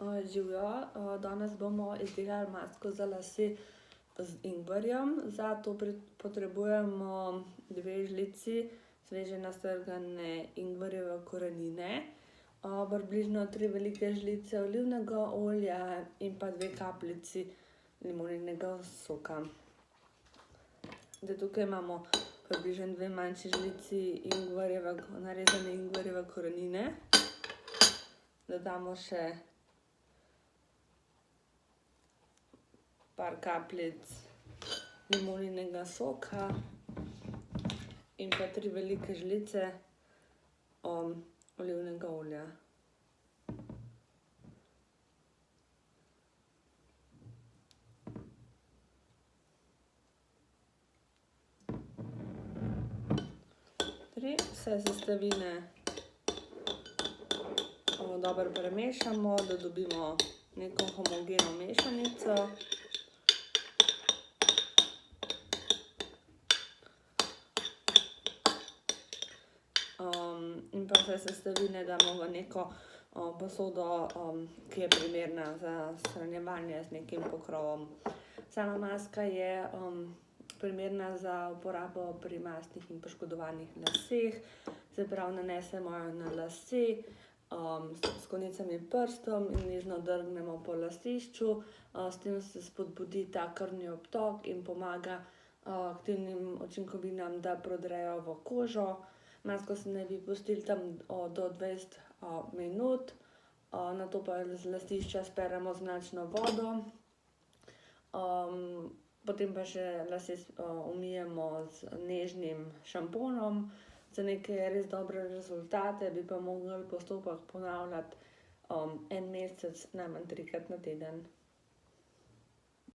Živjo, danes bomo izdelali masko za lase z ingverjem. Za to potrebujemo 2 žlici sveže nastrgane ingverjeve korenine, približno 3 velike žlice olivnega olja in pa 2 kapljici limoninega soka. Zdaj tukaj imamo približno 2 manjši žlici narezane ingverjeve korenine. Dodamo še par kapljic limoninega soka in pa 3 velike žlice olivnega olja. Vse sestavine dobro premešamo, da dobimo neko homogeno mešanico. In pa vse sestavine damo v neko posodo, ki je primerna za shranjevanje z nekim pokrovom. Sama maska je primerna za uporabo pri mastnih in poškodovanih laseh. Se pravi, nanesemo jo na lase s konicami prstov in nežno drgnemo po lasišču. S tem se spodbudi ta krvni obtok in pomaga aktivnim učinkovinam, da prodrejo v kožo. Masko se naj bi pustili tam do 20 minut, nato pa z lasišča speremo z mlačno vodo. Potem pa še lase umijemo z nežnim šamponom. Za neke res dobre rezultate bi pa mogli postopek ponavljati 1 mesec, najmanj 3-krat na teden.